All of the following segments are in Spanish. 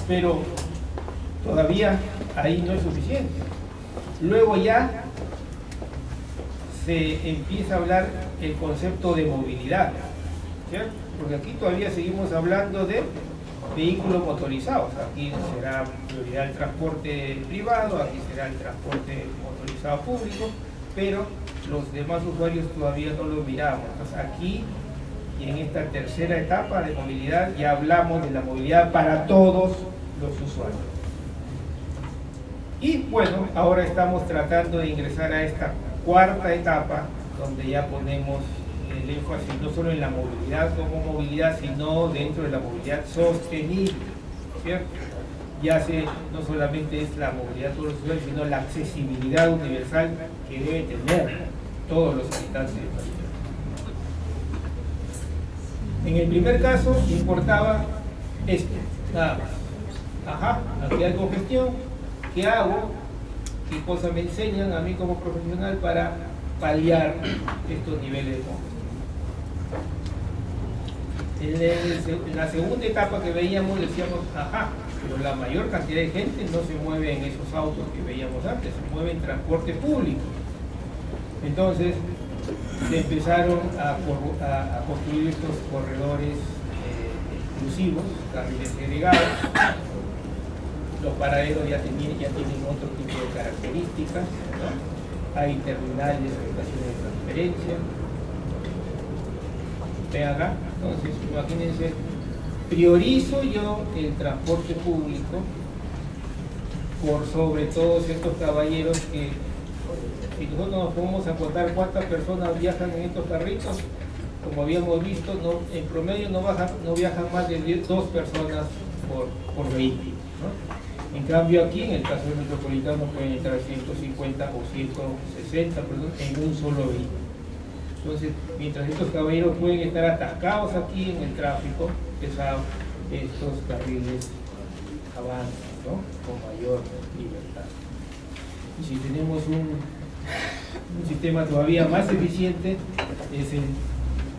pero todavía ahí no es suficiente. Luego ya se empieza a hablar el concepto de movilidad, ¿cierto? Porque aquí todavía seguimos hablando de vehículos motorizados. Aquí será prioridad el transporte privado, aquí será el transporte motorizado público, pero los demás usuarios todavía no los miramos. Entonces aquí, y en esta tercera etapa de movilidad, ya hablamos de la movilidad para todos los usuarios. Y bueno, ahora estamos tratando de ingresar a esta cuarta etapa, donde ya ponemos el énfasis no solo en la movilidad como movilidad, sino dentro de la movilidad sostenible, ¿cierto? Ya no solamente es la movilidad de todos los usuarios, sino la accesibilidad universal que debe tener todos los habitantes del país. En el primer caso importaba esto, nada más. Ajá, aquí hay congestión, ¿qué hago? ¿Qué cosas me enseñan a mí como profesional para paliar estos niveles de congestión? En la segunda etapa que veíamos decíamos, ajá, pero la mayor cantidad de gente no se mueve en esos autos que veíamos antes, se mueve en transporte público. Entonces se empezaron a construir estos corredores exclusivos, carriles segregados. Los paraderos ya tienen otro tipo de características, ¿no? Hay terminales, estaciones de transferencia. Ven acá, entonces imagínense, priorizo yo el transporte público por sobre todos estos caballeros que, si nosotros nos podemos acordar cuántas personas viajan en estos carritos, como habíamos visto, en promedio no viajan más de 2 personas por vehículo, ¿no? En cambio aquí, en el caso del metropolitano, pueden entrar 150 o 160 personas en un solo vehículo. Entonces, mientras estos caballeros pueden estar atascados aquí en el tráfico pesado, estos carriles avanzan, ¿no? Con mayor libertad. Y si tenemos un sistema todavía más eficiente, es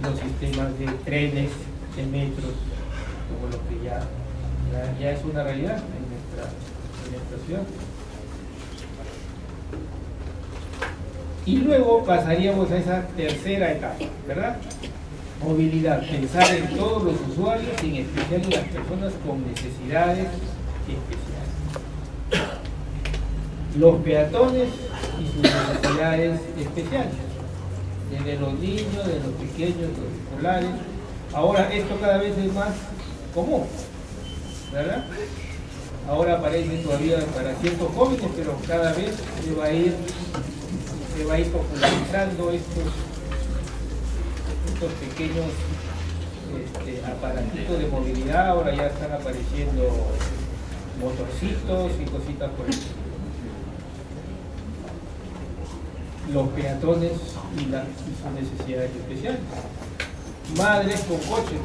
los sistemas de trenes, de metros, como lo que ya es una realidad en nuestra ciudad. Y luego pasaríamos a esa tercera etapa, ¿verdad? Movilidad, pensar en todos los usuarios y en especial en las personas con necesidades especiales. Los peatones y sus necesidades especiales, desde los niños, de los pequeños, los escolares. Ahora esto cada vez es más común, ¿verdad? Ahora aparece todavía para ciertos jóvenes, pero cada vez se va a ir popularizando estos pequeños aparatitos de movilidad. Ahora ya están apareciendo motorcitos y cositas por eso. Los peatones y sus necesidades especiales. Madres con coches,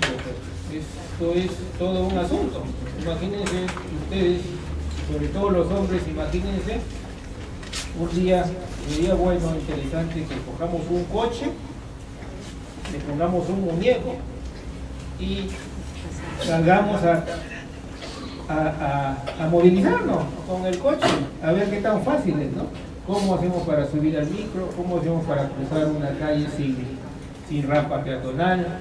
esto es todo un asunto. Imagínense ustedes, sobre todo los hombres, imagínense un día sería bueno, interesante que cojamos un coche, le pongamos un muñeco y salgamos a movilizarnos con el coche, a ver qué tan fácil es, ¿no? ¿Cómo hacemos para subir al micro? ¿Cómo hacemos para cruzar una calle sin rampa peatonal?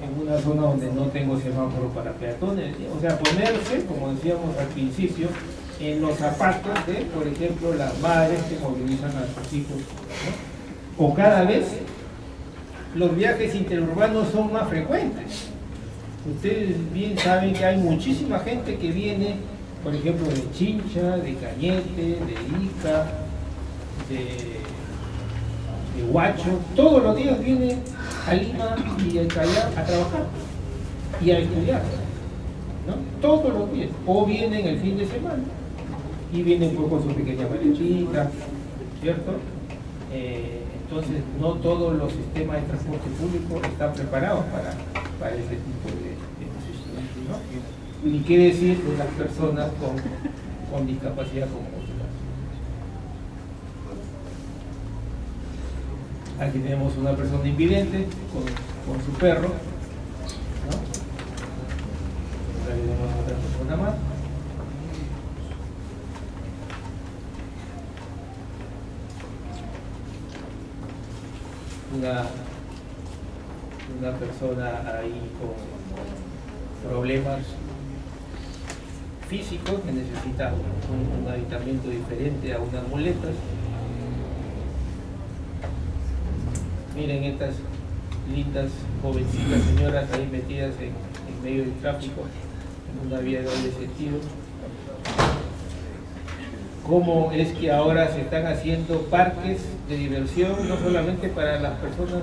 En una zona donde no tengo semáforo para peatones. O sea, ponerse, como decíamos al principio, en los zapatos de, por ejemplo, las madres que movilizan a sus hijos, ¿no? O cada vez los viajes interurbanos son más frecuentes. Ustedes bien saben que hay muchísima gente que viene, por ejemplo, de Chincha, de Cañete, de Ica, de Huacho. Todos los días viene a Lima y a Callao a trabajar y a estudiar, ¿no? Todos los días. O vienen el fin de semana y vienen con su pequeña maletita, ¿cierto? Entonces, no todos los sistemas de transporte público están preparados para ese tipo de necesidades, ¿no? Ni qué decir de las personas con discapacidad como nosotros. Aquí tenemos una persona invidente con su perro, ¿no? Acá tenemos otra persona más. una persona ahí con problemas físicos que necesita un aditamiento diferente a unas muletas. Miren estas lindas jovencitas señoras ahí metidas en medio del tráfico, en una vía de doble sentido. Cómo es que ahora se están haciendo parques de diversión, no solamente para las personas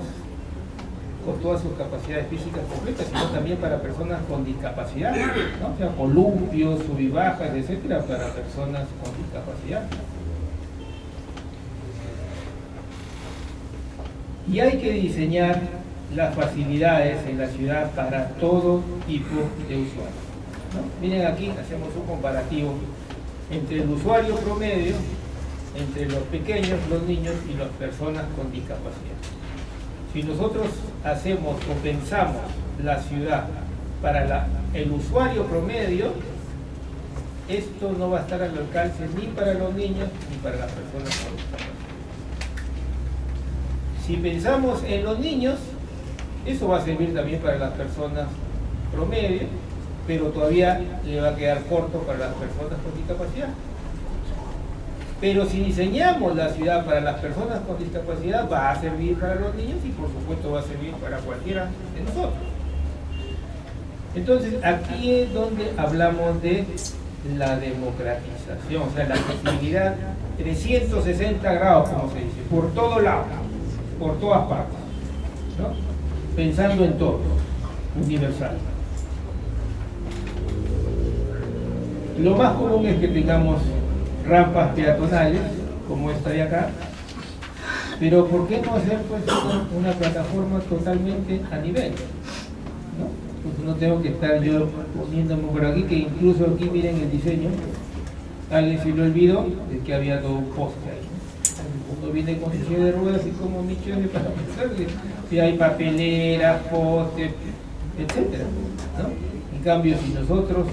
con todas sus capacidades físicas completas, sino también para personas con discapacidad, ¿no? O sea, columpios, subibajas, etcétera, para personas con discapacidad. Y hay que diseñar las facilidades en la ciudad para todo tipo de usuarios, ¿no? Miren, aquí hacemos un comparativo entre el usuario promedio, entre los pequeños, los niños y las personas con discapacidad. Si nosotros hacemos o pensamos la ciudad para el usuario promedio, esto no va a estar al alcance ni para los niños ni para las personas con discapacidad. Si pensamos en los niños, eso va a servir también para las personas promedio, pero todavía le va a quedar corto para las personas con discapacidad. Pero si diseñamos la ciudad para las personas con discapacidad, va a servir para los niños y por supuesto va a servir para cualquiera de nosotros. Entonces aquí es donde hablamos de la democratización, o sea, la accesibilidad 360 grados, como se dice, por todo lado, por todas partes, ¿no? Pensando en todo, universal. Lo más común es que tengamos rampas peatonales, como esta de acá, pero ¿por qué no hacer pues una plataforma totalmente a nivel? ¿No? Pues no tengo que estar yo poniéndome por aquí, que incluso aquí miren el diseño, alguien se le olvidó de que había todo un poste ahí. Uno viene con su silla de ruedas y como michones para pensarle si hay papeleras, postes, etcétera, ¿no? En cambio, si nosotros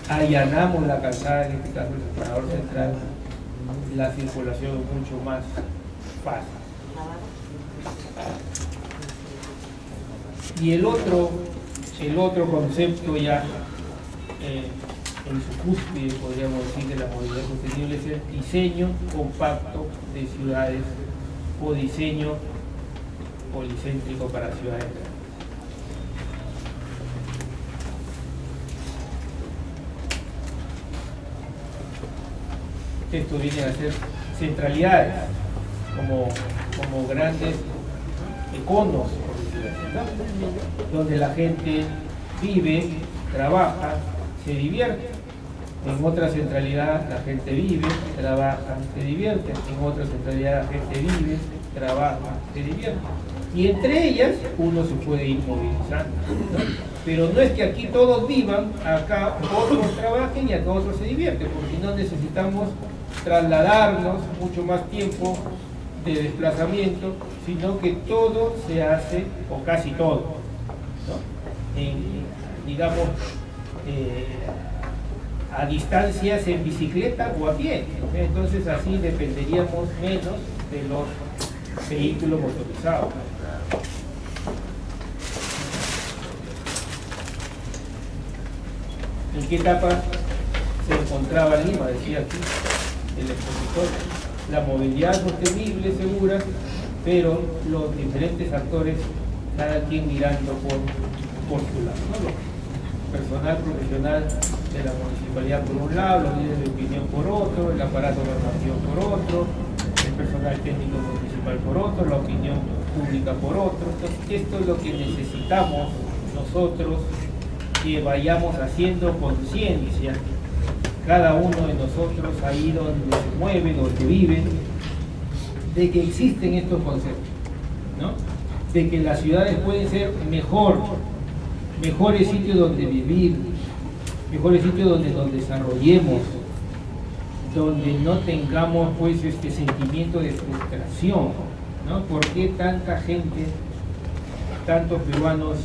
allanamos la calzada, en este caso el separador central, la circulación es mucho más fácil. Y el otro concepto ya en su cúspide, podríamos decir, de la movilidad sostenible es el diseño compacto de ciudades o diseño policéntrico para ciudades. Esto viene a ser centralidades, como grandes conos, por decirlo así, ¿no? Donde la gente vive, trabaja, se divierte. En otra centralidad la gente vive, trabaja, se divierte. En otra centralidad la gente vive, trabaja, se divierte. Y entre ellas uno se puede ir movilizando, ¿no? Pero no es que aquí todos vivan, acá otros trabajen y acá otros se divierten, porque si no necesitamos trasladarnos mucho más tiempo de desplazamiento, sino que todo se hace, o casi todo, ¿no? Digamos, a distancias en bicicleta o a pie, ¿no? Entonces así dependeríamos menos de los vehículos motorizados. ¿En qué etapa se encontraba Lima? Decía aquí el expositor. La movilidad sostenible, segura, pero los diferentes actores, cada quien mirando por su lado, ¿no? Personal profesional de la municipalidad por un lado, los líderes de opinión por otro, el aparato normativo por otro, el personal técnico municipal por otro, la opinión pública por otro. Entonces, esto es lo que necesitamos nosotros, que vayamos haciendo conciencia, cada uno de nosotros ahí donde se mueve, donde vive, de que existen estos conceptos, ¿no? De que las ciudades pueden ser mejores sitios donde vivir, mejores sitios donde nos desarrollemos, donde no tengamos pues este sentimiento de frustración, ¿no? ¿Por qué tanta gente, tantos peruanos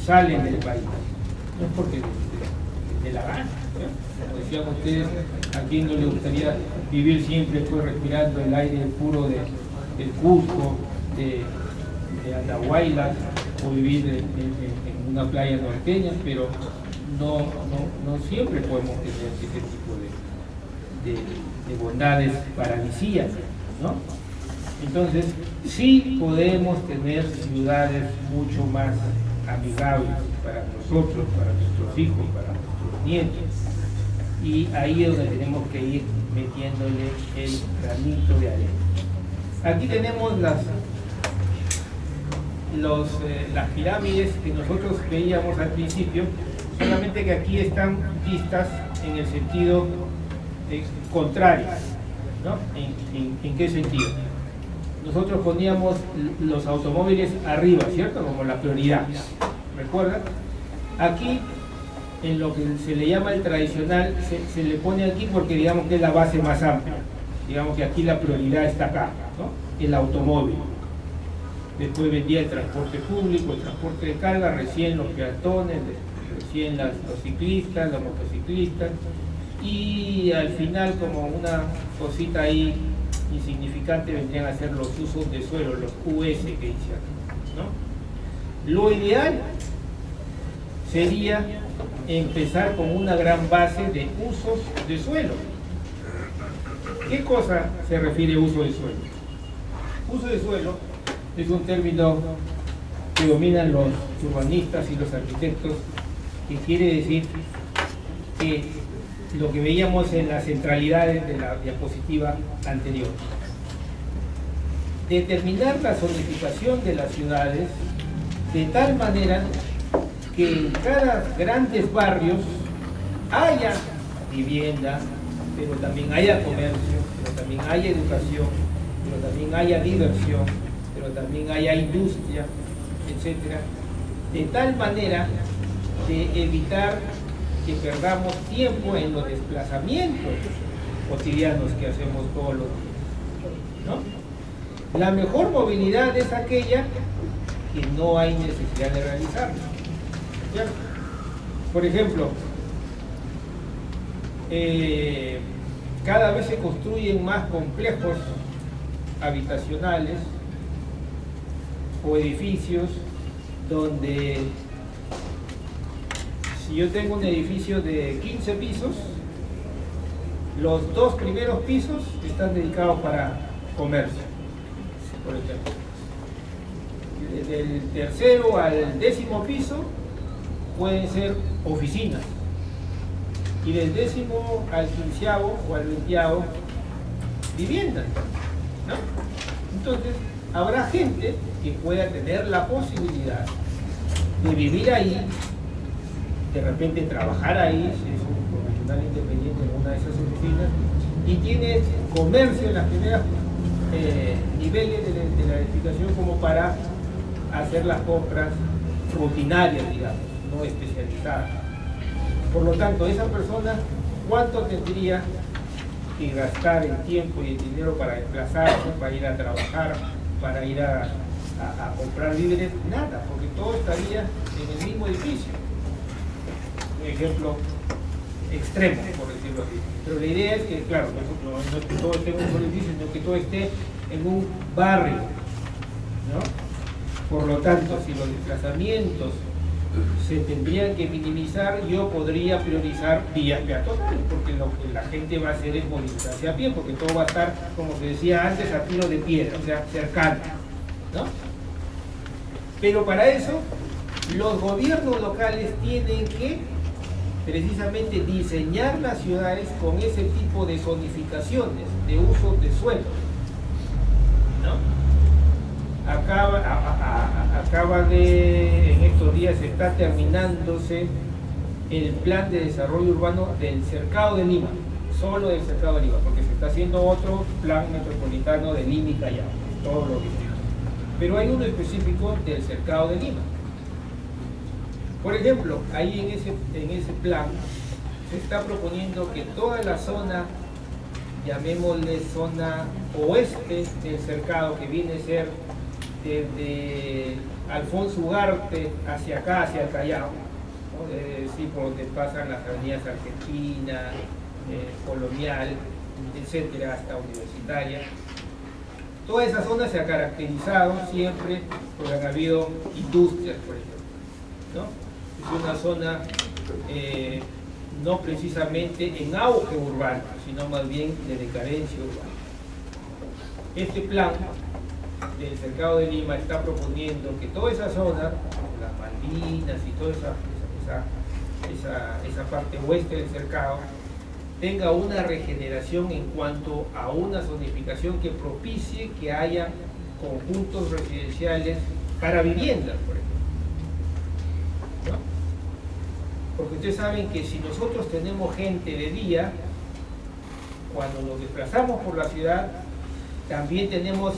salen del país? No es porque de la gana, ¿no? Como decían ustedes, a quien no le gustaría vivir siempre pues respirando el aire puro de del Cusco, de Andahuaylas, o vivir en una playa norteña, pero no siempre podemos tener ese tipo de bondades paradisíacas, ¿no? Entonces, sí podemos tener ciudades mucho más amigables para nosotros, para nuestros hijos, para nuestros nietos. Y ahí es donde tenemos que ir metiéndole el granito de arena. Aquí tenemos las pirámides que nosotros veíamos al principio, solamente que aquí están vistas en el sentido contrario, ¿no? ¿En qué sentido? Nosotros poníamos los automóviles arriba, ¿cierto? Como la prioridad, ¿recuerdan? Aquí, en lo que se le llama el tradicional, se le pone aquí porque digamos que es la base más amplia. Digamos que aquí la prioridad está acá, ¿no? El automóvil. Después vendría el transporte público, el transporte de carga, recién los peatones, recién los ciclistas, los motociclistas, y al final, como una cosita ahí insignificante, vendrían a ser los usos de suelo, los US que dice aquí, ¿no? Lo ideal sería empezar con una gran base de usos de suelo. ¿Qué cosa se refiere a uso de suelo? Uso de suelo es un término que dominan los urbanistas y los arquitectos, que quiere decir que lo que veíamos en las centralidades de la diapositiva anterior. Determinar la zonificación de las ciudades de tal manera que en cada grandes barrios haya vivienda, pero también haya comercio, pero también haya educación, pero también haya diversión, pero también haya industria, etcétera, de tal manera de evitar que perdamos tiempo en los desplazamientos cotidianos que hacemos todos los días, ¿no? La mejor movilidad es aquella que no hay necesidad de realizarla, ¿cierto? Por ejemplo, cada vez se construyen más complejos habitacionales o edificios donde, si yo tengo un edificio de 15 pisos, los 2 primeros pisos están dedicados para comercio, por ejemplo. Del tercero al 10º piso pueden ser oficinas, y del 10º al 15º o al 20º viviendas, ¿no? Entonces habrá gente que pueda tener la posibilidad de vivir ahí, de repente trabajar ahí, si es un profesional independiente en una de esas oficinas, y tiene comercio en las primeras niveles de la edificación, como para hacer las compras rutinarias, digamos, no especializadas. Por lo tanto, esa persona, ¿cuánto tendría que gastar el tiempo y el dinero para desplazarse, para ir a trabajar, para ir a comprar víveres? Nada, porque todo estaría en el mismo edificio. Un ejemplo extremo, por decirlo así. Pero la idea es que, claro, no es que todo esté en un solo edificio, sino que todo esté en un barrio, ¿no? Por lo tanto, si los desplazamientos se tendrían que minimizar, yo podría priorizar vías peatonales, porque lo que la gente va a hacer es movilizarse a pie, porque todo va a estar, como se decía antes, a tiro de piedra, o sea, cercano, ¿no? Pero para eso, los gobiernos locales tienen que precisamente diseñar las ciudades con ese tipo de zonificaciones, de uso de suelo, ¿no? En estos días está terminándose el plan de desarrollo urbano del Cercado de Lima, solo del Cercado de Lima, porque se está haciendo otro plan metropolitano de Lima y Callao, todo lo que sea. Pero hay uno específico del Cercado de Lima. Por ejemplo, ahí en ese plan se está proponiendo que toda la zona, llamémosle zona oeste del Cercado, que viene a ser desde Alfonso Ugarte hacia acá, hacia el Callao, ¿no? Es decir, por donde pasan las avenidas Argentina, Colonial, etcétera, hasta Universitaria. Toda esa zona se ha caracterizado siempre porque han habido industrias, por ejemplo, ¿no? Es una zona no precisamente en auge urbano, sino más bien de decadencia urbana. Este plan del Cercado de Lima está proponiendo que toda esa zona, las Malvinas y toda esa parte oeste del Cercado, tenga una regeneración en cuanto a una zonificación que propicie que haya conjuntos residenciales para viviendas, por ejemplo, ¿no? Porque ustedes saben que si nosotros tenemos gente de día, cuando nos desplazamos por la ciudad, también tenemos,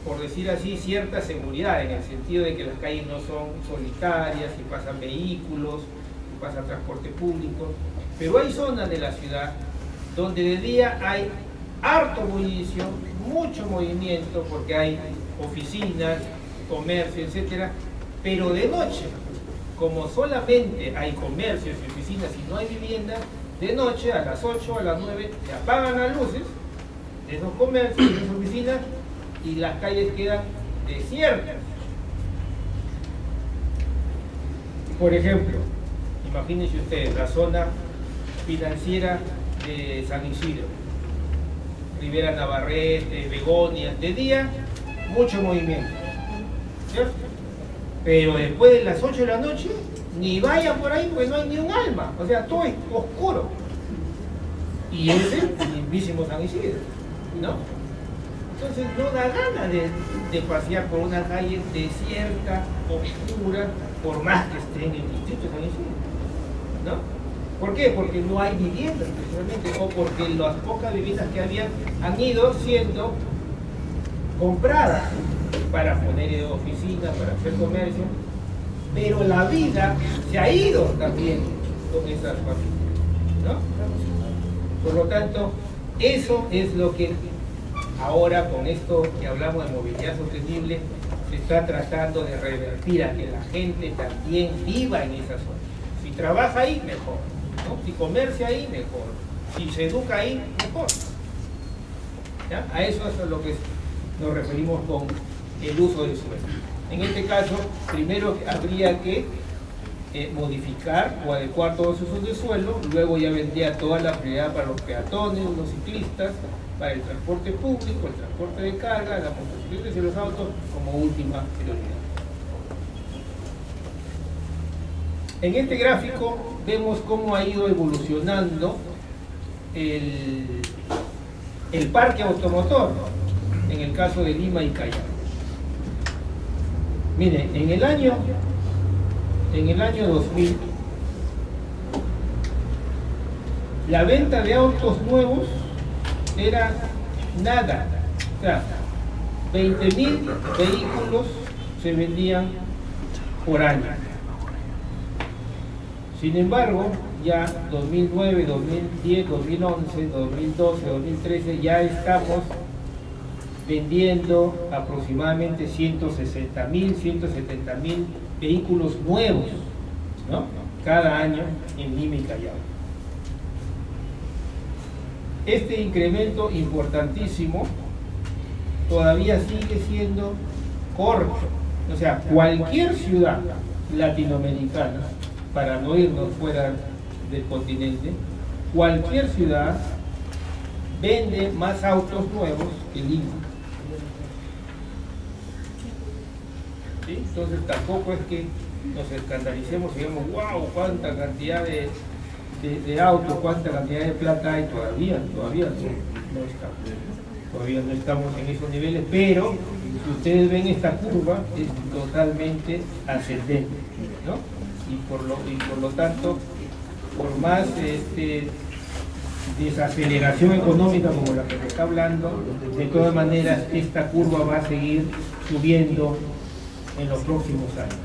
por decir así, cierta seguridad, en el sentido de que las calles no son solitarias, y pasan vehículos, y pasa transporte público, pero hay zonas de la ciudad donde de día hay harto bullicio, mucho movimiento, porque hay oficinas, comercio, etcétera, pero de noche, como solamente hay comercios y oficinas y no hay vivienda, de noche a las 8, a las 9 se apagan las luces de esos comercios, de esas oficinas, y las calles quedan desiertas. Por ejemplo, imagínense ustedes la zona financiera de San Isidro, Rivera Navarrete, Begonia, de día mucho movimiento, ¿cierto? Pero después de las 8 de la noche, ni vayan por ahí porque no hay ni un alma, o sea, todo es oscuro. Y es el mismísimo San Isidro, ¿no? Entonces no da ganas de pasear por una calle desierta, oscura, por más que esté en el distrito de San Isidro, ¿no? ¿Por qué? Porque no hay viviendas, precisamente, o porque las pocas viviendas que habían han ido siendo compradas para poner oficinas, para hacer comercio, pero la vida se ha ido también con esas familias, ¿no? Por lo tanto, eso es lo que ahora, con esto que hablamos de movilidad sostenible, se está tratando de revertir a que la gente también viva en esa zona. Si trabaja ahí, mejor, ¿no? Si comercia ahí, mejor. Si se educa ahí, mejor. ¿Ya? A eso es a lo que nos referimos con el uso del suelo. En este caso, primero habría que modificar o adecuar todos los usos del suelo, luego ya vendría toda la prioridad para los peatones, los ciclistas, para el transporte público, el transporte de carga, las motocicletas y los autos como última prioridad. En este gráfico vemos cómo ha ido evolucionando el parque automotor, en el caso de Lima y Callao. Miren, en el año 2000, la venta de autos nuevos era nada. O sea, 20.000 vehículos se vendían por año. Sin embargo, ya 2009, 2010, 2011, 2012, 2013 ya estamos vendiendo aproximadamente 160.000, 170.000 vehículos nuevos, ¿no? Cada año en Lima y Callao. Este incremento importantísimo todavía sigue siendo corto. O sea, cualquier ciudad latinoamericana, para no irnos fuera del continente, cualquier ciudad vende más autos nuevos que Lima. ¿Sí? Entonces tampoco es que nos escandalicemos y digamos, wow, cuánta cantidad de autos, cuánta cantidad de plata hay, todavía no estamos en esos niveles, pero si ustedes ven esta curva es totalmente ascendente, ¿no? Y por lo tanto, por más desaceleración económica como la que se está hablando, de todas maneras esta curva va a seguir subiendo en los próximos años.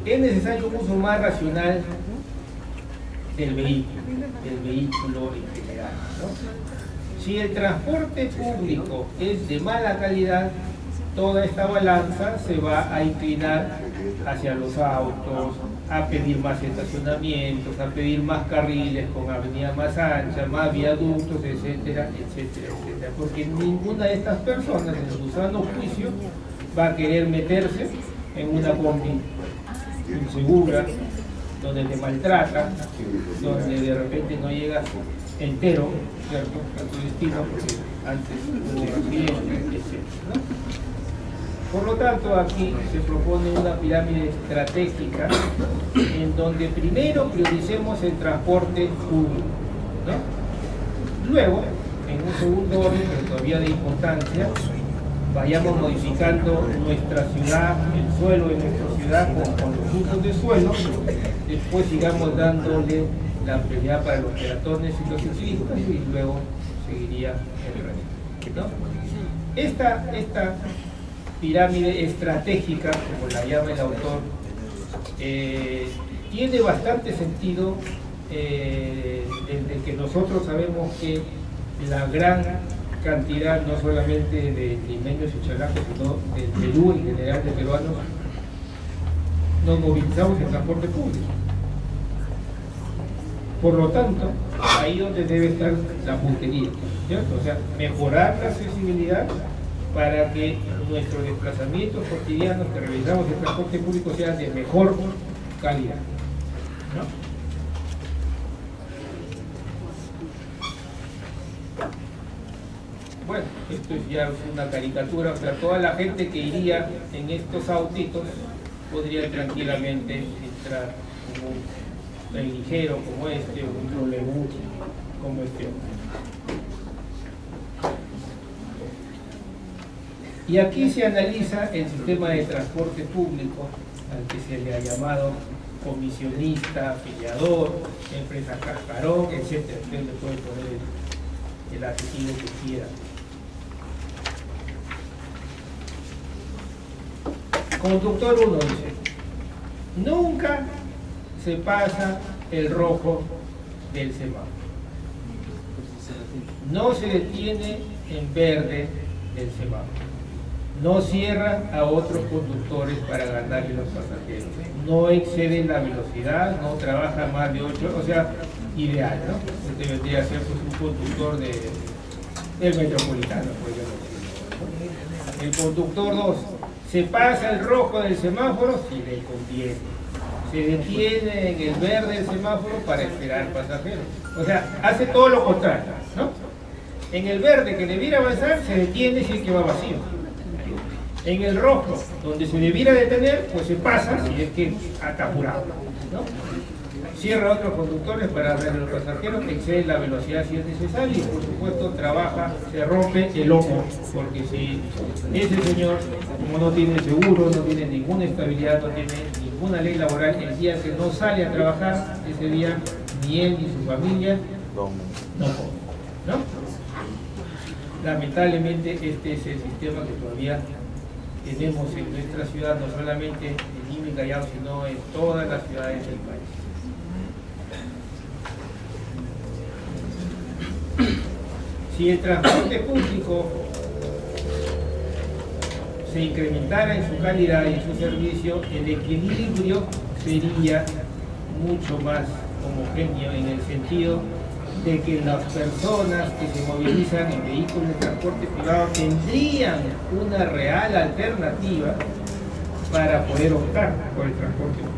Es necesario un uso más racional del vehículo en general, ¿no? Si el transporte público es de mala calidad, toda esta balanza se va a inclinar hacia los autos, a pedir más estacionamientos, a pedir más carriles con avenida más ancha, más viaductos, etcétera, etcétera, etcétera. Porque ninguna de estas personas en su sano juicio va a querer meterse en una combi insegura, donde te maltratan, donde de repente no llegas entero, ¿cierto?, a tu destino, porque antes hubo accidentes, etc., ¿no? Por lo tanto, aquí se propone una pirámide estratégica en donde primero prioricemos el transporte público, ¿no? Luego, en un segundo orden, pero todavía de importancia, vayamos modificando nuestra ciudad, el suelo de nuestra ciudad con los usos de suelo, después sigamos dándole la prioridad para los peatones y los ciclistas y luego seguiría el resto, ¿no? Esta pirámide estratégica, como la llama el autor, tiene bastante sentido desde que nosotros sabemos que la gran cantidad, no solamente de limeños y chalacos, sino del Perú en general, de peruanos, nos movilizamos en transporte público. Por lo tanto, ahí donde debe estar la puntería, ¿cierto? O sea, mejorar la accesibilidad para que nuestros desplazamientos cotidianos que realizamos en transporte público sean de mejor calidad, ¿no? Bueno, esto es ya una caricatura, o sea, toda la gente que iría en estos autitos podría tranquilamente entrar como un ligero como este, o un trolebús como este otro. Y aquí se analiza el sistema de transporte público, al que se le ha llamado comisionista, afiliador, empresa cascarón, etc. Usted le puede poner el adjetivo que quiera. Conductor 1 dice: nunca se pasa el rojo del semáforo. No se detiene en verde el semáforo. No cierra a otros conductores para ganarle los pasajeros. No excede la velocidad, no trabaja más de 8, o sea, ideal, ¿no? Este vendría a ser pues, un conductor del metropolitano, por ejemplo. El conductor 2 se pasa el rojo del semáforo si le conviene. Se detiene en el verde del semáforo para esperar pasajeros. O sea, hace todo lo contrario, ¿no? En el verde que debiera avanzar, se detiene si es que va vacío. En el rojo, donde se debiera detener, pues se pasa si es que está apurado, ¿no? Cierra a otros conductores para darle a los pasajeros, excede la velocidad si es necesario y por supuesto trabaja, se rompe el lomo, porque si ese señor, como no tiene seguro, no tiene ninguna estabilidad, no tiene ninguna ley laboral, el día que no sale a trabajar, ese día ni él ni su familia no come, ¿no? Lamentablemente este es el sistema que todavía tenemos en nuestra ciudad, no solamente en Lima y Callao, sino en todas las ciudades del país. Si el transporte público se incrementara en su calidad y en su servicio, el equilibrio sería mucho más homogéneo en el sentido de que las personas que se movilizan en vehículos de transporte privado tendrían una real alternativa para poder optar por el transporte público.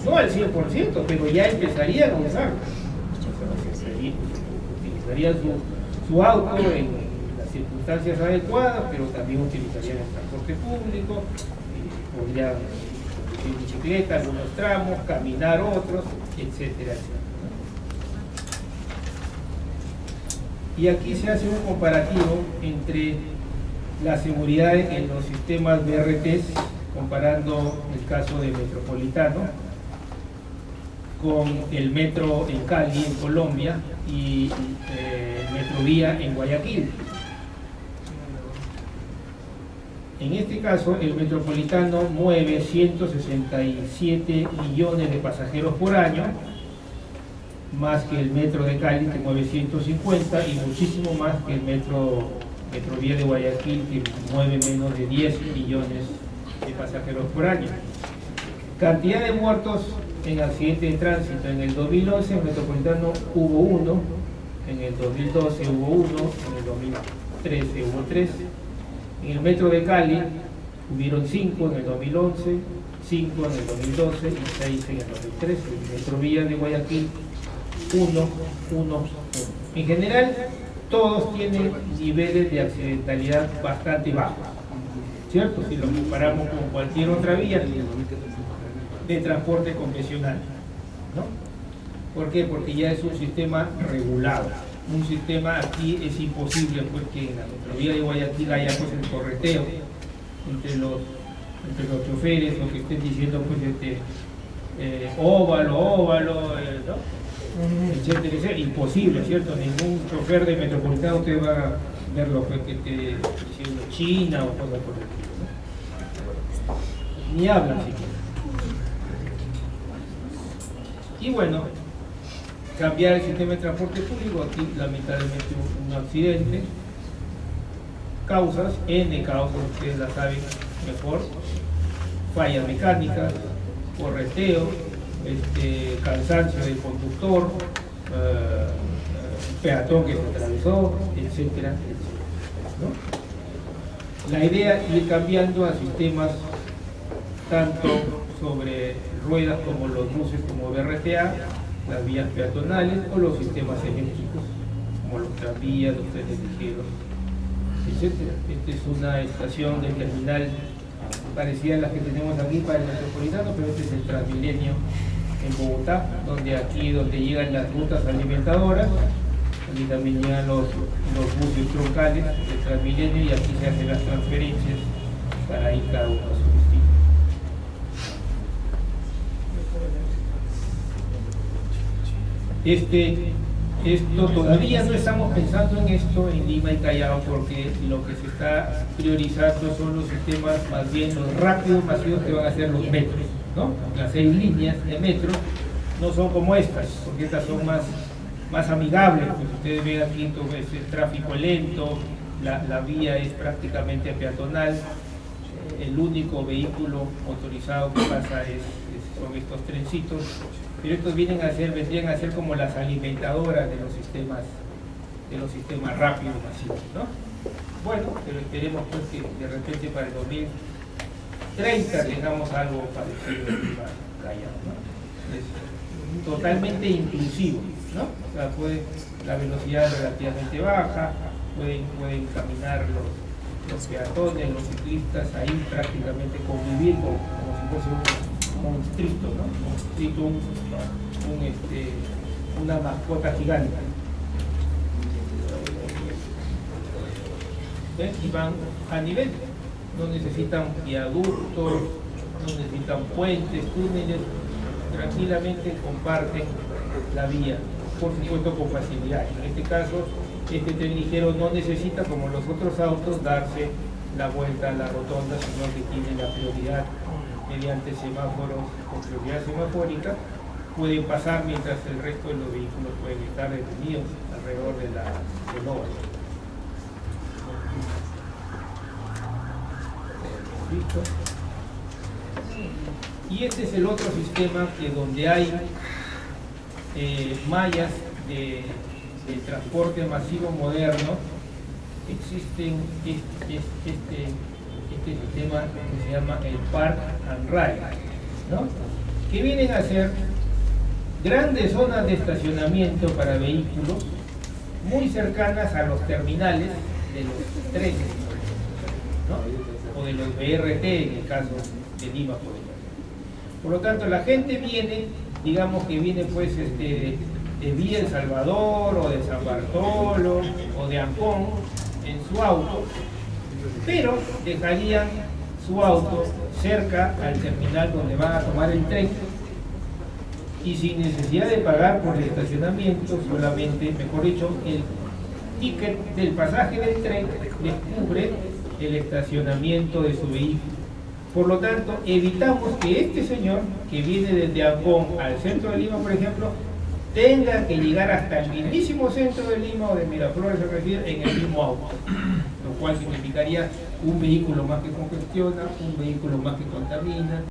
No al 100%, pero ya empezarían a usarlo. Utilizarían su auto en las circunstancias adecuadas, pero también utilizarían el transporte público, podrían conducir bicicleta, algunos tramos, caminar otros, etcétera, etcétera. Y aquí se hace un comparativo entre la seguridad en los sistemas BRT, comparando el caso de Metropolitano con el metro en Cali, en Colombia, y Metrovía en Guayaquil. En este caso, el Metropolitano mueve 167 millones de pasajeros por año, más que el metro de Cali, que mueve 150, y muchísimo más que el Metrovía de Guayaquil, que mueve menos de 10 millones de pasajeros por año. Cantidad de muertos en accidentes de tránsito. En el 2011 en Metropolitano hubo uno, en el 2012 hubo uno, en el 2013 hubo 3. En el metro de Cali hubieron 5 en el 2011, 5 en el 2012 y 6 en el 2013. En Metrovía de Guayaquil, 1. En general, todos tienen niveles de accidentalidad bastante bajos, ¿cierto? Si lo comparamos con cualquier otra vía de transporte convencional, ¿no? ¿Por qué? Porque ya es un sistema regulado. Un sistema aquí es imposible, pues, que en la Metrovía de Guayaquil haya, pues, el correteo entre los choferes, o que estén diciendo, pues, óvalo, ¿no? Etcétera, etcétera. Imposible, ¿cierto? Ningún chofer de Metropolitano usted va a verlo, pues, que esté diciendo China o cosas por el estilo, ¿no? Ni hablan siquiera. Y bueno, cambiar el sistema de transporte público, aquí lamentablemente un accidente, causas, N causas, ustedes la saben mejor, fallas mecánicas, correteo, cansancio del conductor, peatón que se atravesó, etcétera, ¿no? La idea es ir cambiando a sistemas tanto sobre ruedas como los buses como BRTA, las vías peatonales o los sistemas eléctricos como los tranvías, los trenes ligeros, etcétera. Esta es una estación del terminal parecida a las que tenemos aquí para el Metropolitano, pero este es el Transmilenio en Bogotá, donde llegan las rutas alimentadoras, aquí también llegan los buses troncales del Transmilenio, y aquí se hacen las transferencias para ir cada uno a su destino. Esto todavía no estamos pensando en esto en Lima y Callao, porque lo que se está priorizando son los sistemas, más bien los rápidos masivos, que van a ser los metros, ¿no? Las 6 líneas de metro no son como estas, porque estas son más amigables. Pues ustedes ven aquí todo ese tráfico lento, la vía es prácticamente peatonal, el único vehículo motorizado que pasa son estos trencitos, pero estos vendrían a ser como las alimentadoras de los sistemas rápidos masivos, ¿no? Bueno, pero esperemos, pues, que de repente para el 2030 tengamos algo parecido a Callao, ¿no? Es totalmente inclusivo, ¿no? O sea, la velocidad es relativamente baja, pueden caminar los peatones, los ciclistas, ahí prácticamente convivir como si fuese un monstruito, ¿no? Un monstruito, una mascota gigante. ¿Ven? Y van a nivel, no necesitan viaductos, no necesitan puentes, túneles, tranquilamente comparten la vía, por supuesto con facilidad. En este caso, este tren ligero no necesita, como los otros autos, darse la vuelta a la rotonda, sino que tiene la prioridad mediante semáforos con prioridad semafórica. Pueden pasar mientras el resto de los vehículos pueden estar detenidos alrededor del óvalo. ¿Listo? Y este es el otro sistema, que donde hay mallas de transporte masivo moderno, existen este sistema que se llama el Park and Ride, ¿no? Que vienen a ser grandes zonas de estacionamiento para vehículos muy cercanas a los terminales de los trenes, ¿no? O de los BRT, en el caso de Lima, por ejemplo. Por lo tanto, la gente viene, digamos que viene, pues, de Villa El Salvador, o de San Bartolo, o de Ancón, en su auto, pero dejarían su auto cerca al terminal donde van a tomar el tren, y sin necesidad de pagar por el estacionamiento, solamente, mejor dicho, el ticket del pasaje del tren les cubre el estacionamiento de su vehículo. Por lo tanto, evitamos que este señor, que viene desde Ancón al centro de Lima, por ejemplo, tenga que llegar hasta el mismísimo centro de Lima o de Miraflores, se refiere, en el mismo auto, lo cual significaría un vehículo más que congestiona, un vehículo más que contamina.